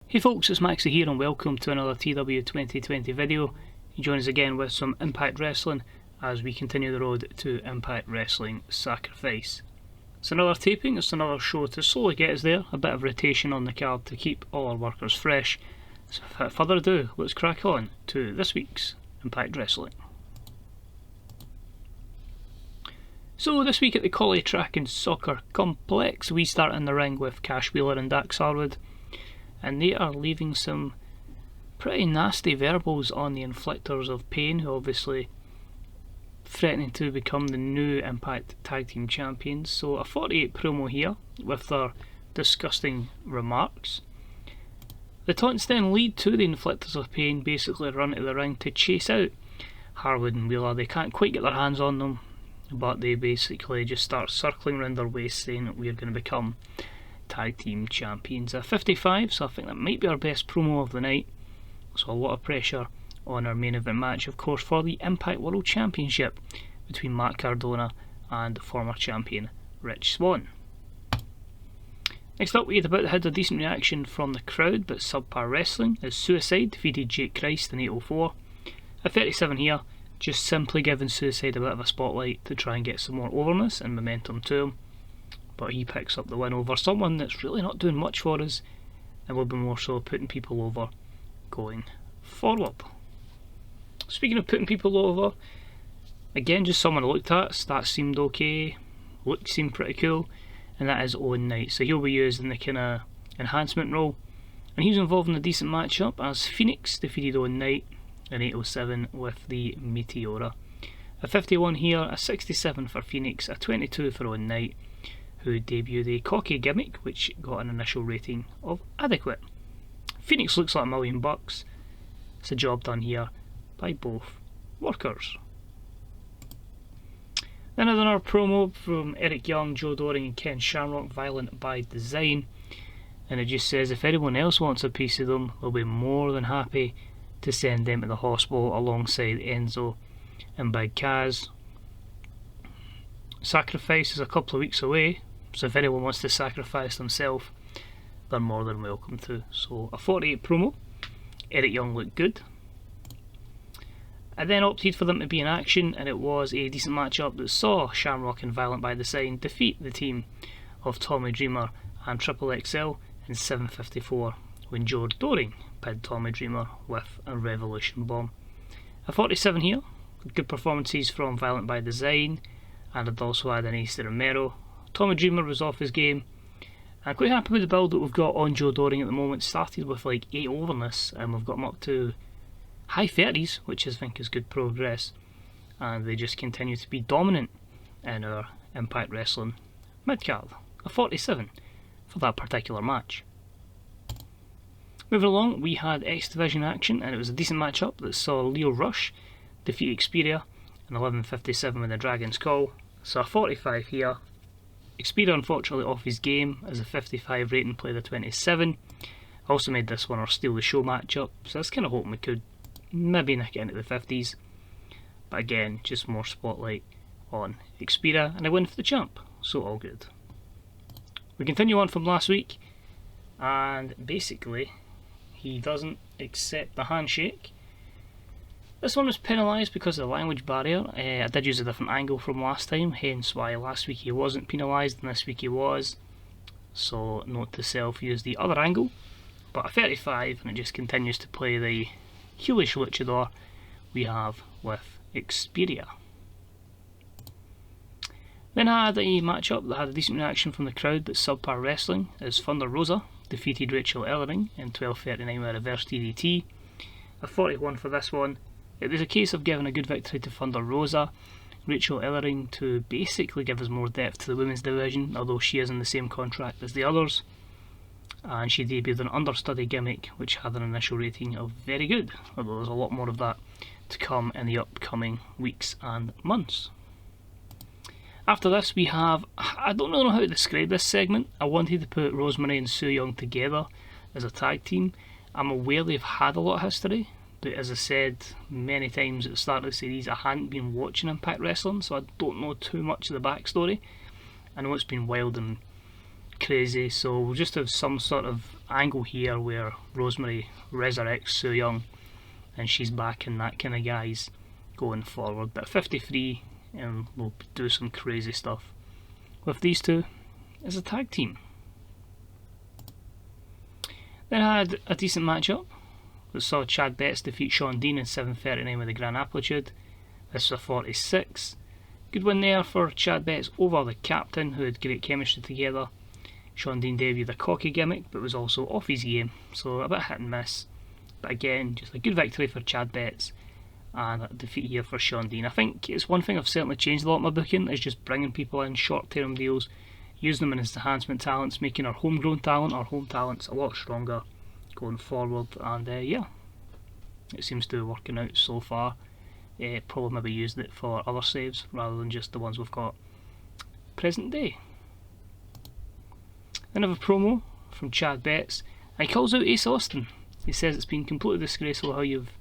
Hey folks, it's Maxie here and welcome to another TEW2020 video. You join us again with some Impact Wrestling as we continue the road to Impact Wrestling Sacrifice. It's another taping, it's another show to slowly get us there, a bit of rotation on the card to keep all our workers fresh. So without further ado, let's crack on to this week's Impact Wrestling. So this week at the Collie Track and Soccer Complex, we start in the ring with Cash Wheeler and Dax Harwood, and they are leaving some pretty nasty verbals on the inflictors of pain, who are obviously threatening to become the new Impact Tag Team Champions. So a 48 promo here with their disgusting remarks. The taunts then lead to the inflictors of pain basically run to the ring to chase out Harwood and Wheeler. They can't quite get their hands on them, but they basically just start circling around their waist saying that we're going to become Tag Team Champions. A 55, so I think that might be our best promo of the night. So a lot of pressure on our main event match, of course, for the Impact World Championship between Matt Cardona and former champion Swann. Next up, we had a decent reaction from the crowd, but subpar wrestling as Suicide defeated Jake Christ in 804. A 37 here, just simply giving Suicide a bit of a spotlight to try and get some more overness and momentum to him. But he picks up the win over someone that's really not doing much for us and will be more so putting people over going forward. Speaking of putting people over, again just someone I looked at, stats seemed okay, look seemed pretty cool, and that is Owen Knight. So he'll be used in the kind of enhancement role, and he was involved in a decent matchup as Phoenix defeated Owen Knight in 807 with the Meteora. A 51 here, a 67 for Phoenix, a 22 for Owen Knight, who debuted a cocky gimmick which got an initial rating of adequate. Phoenix looks like $1 million. It's a job done here by both workers. Then another promo from Eric Young, Joe Doring and Ken Shamrock, Violent by Design, and it just says if anyone else wants a piece of them, they'll be more than happy to send them to the hospital alongside Enzo and Big Kaz. Sacrifice is a couple of weeks away, so if anyone wants to sacrifice themselves, they're more than welcome to. So a 48 promo, Eric Young looked good. I then opted for them to be in action, and it was a decent matchup that saw Shamrock and Violent by Design defeat the team of Tommy Dreamer and Triple XL in 7:54 when Joe Doring pinned Tommy Dreamer with a Revolution Bomb. A 47 here, good performances from Violent by Design, and I'd also had an ace to Romero. Tommy Dreamer was off his game. I'm quite happy with the build that we've got on Joe Doring at the moment. Started with like 8 overness and we've got him up to high 30s, which I think is good progress, and they just continue to be dominant in our Impact Wrestling midcard. A 47 for that particular match. Moving along, we had X Division action, and it was a decent matchup that saw Leo Rush defeat Xperia in 11:57 with the Dragon's Call. So a 45 here. Xperia unfortunately off his game as a 55 rating, played a 27. Also made this one our Steal the Show matchup, so I was kind of hoping we could maybe nick it into the 50s. But again, just more spotlight on Xperia, and a win for the champ, so all good. We continue on from last week, and basically he doesn't accept the handshake. This one was penalised because of the language barrier. I did use a different angle from last time, hence why last week he wasn't penalised and this week he was. So note to self, use the other angle. But a 35, and it just continues to play the heelish luchador we have with Xperia. Then I had a matchup that had a decent reaction from the crowd but subpar wrestling as Thunder Rosa defeated Rachael Ellering in 12:39 with a reverse DDT. A 41 for this one. It was a case of giving a good victory to Thunder Rosa, Rachael Ellering to basically give us more depth to the women's division, although she is in the same contract as the others. And she debuted an understudy gimmick which had an initial rating of very good, although there's a lot more of that to come in the upcoming weeks and months. After this we have, I don't really know how to describe this segment. I wanted to put Rosemary and Su Yung together as a tag team. I'm aware they've had a lot of history, but as I said many times at the start of the series, I hadn't been watching Impact Wrestling, so I don't know too much of the backstory. I know it's been wild and crazy, so we'll just have some sort of angle here where Rosemary resurrects Su Yung and she's back in that kind of guise going forward. But 53, and we'll do some crazy stuff with these two as a tag team. Then I had a decent matchup. We saw Chad Betts defeat Shawn Dean in 7:39 with a Grand Amplitude. This was a 46. Good win there for Chad Betts over the captain, who had great chemistry together. Shawn Dean debuted a cocky gimmick, but was also off his game, so a bit hit and miss. But again, just a good victory for Chad Betts, and a defeat here for Shawn Dean. I think it's one thing I've certainly changed a lot in my booking, is just bringing people in short-term deals, using them as enhancement talents, making our homegrown talent, our home talents, a lot stronger going forward. And yeah, it seems to be working out so far. Probably maybe using it for other saves rather than just the ones we've got present day. Then I have a promo from Chad Betts, and he calls out Ace Austin. He says it's been completely disgraceful how you've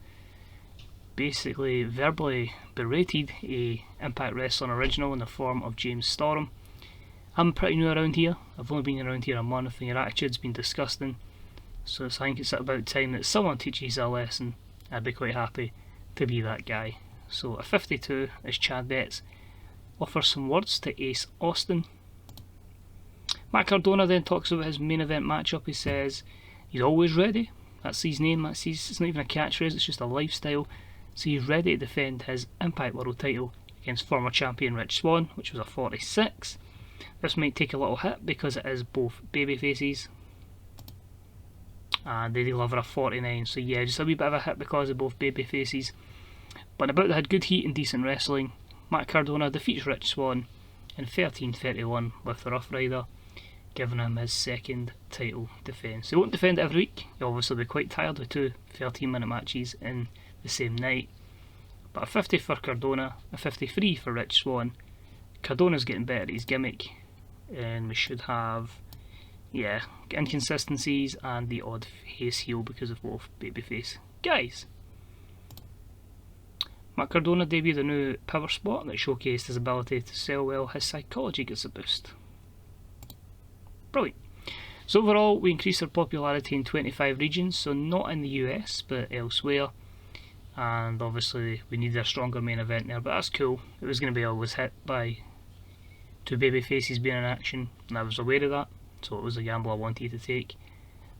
basically verbally berated a Impact Wrestling original in the form of James Storm. I'm pretty new around here. I've only been around here a month and your attitude's been disgusting. So I think it's about time that someone teaches you a lesson. I'd be quite happy to be that guy. So a 52 is Chad Betts offers some words to Ace Austin. Matt Cardona then talks about his main event matchup. He says he's always ready. That's his name. It's not even a catchphrase, it's just a lifestyle. So he's ready to defend his Impact World title against former champion Rich Swann, which was a 46. This might take a little hit because it is both babyfaces, and they deliver a 49. So yeah, just a wee bit of a hit because of both babyfaces. But about they had good heat and decent wrestling. Matt Cardona defeats Rich Swann in 13:31 with the Rough Rider, giving him his second title defence. He won't defend it every week. He'll obviously be quite tired with two 13-minute matches in the same night. But a 50 for Cardona, a 53 for Rich Swann. Cardona's getting better at his gimmick, and we should have, yeah, inconsistencies and the odd face heel because of both babyface guys. Matt Cardona debuted a new power spot that showcased his ability to sell well. His psychology gets a boost. Brilliant. So overall, we increased our popularity in 25 regions, so not in the US, but elsewhere. And obviously, we needed a stronger main event there, but that's cool. It was going to be always hit by two baby faces being in action, and I was aware of that, so it was a gamble I wanted to take.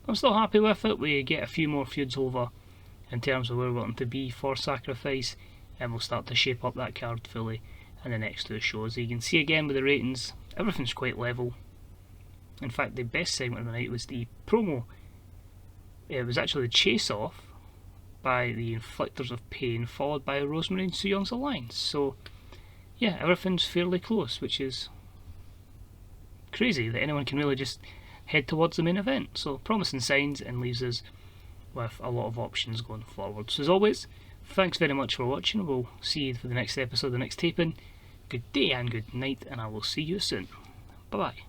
I'm still happy with it. We get a few more feuds over in terms of where we're wanting to be for Sacrifice, and we'll start to shape up that card fully in the next two shows. You can see again with the ratings, everything's quite level. In fact, the best segment of the night was the promo. It was actually the chase-off by the Inflictors of Pain, followed by Rosemary and Su Yung's Alliance. So, yeah, everything's fairly close, which is crazy that anyone can really just head towards the main event. So, promising signs, and leaves us with a lot of options going forward. So, as always, thanks very much for watching. We'll see you for the next episode, the next taping. Good day and good night, and I will see you soon. Bye-bye.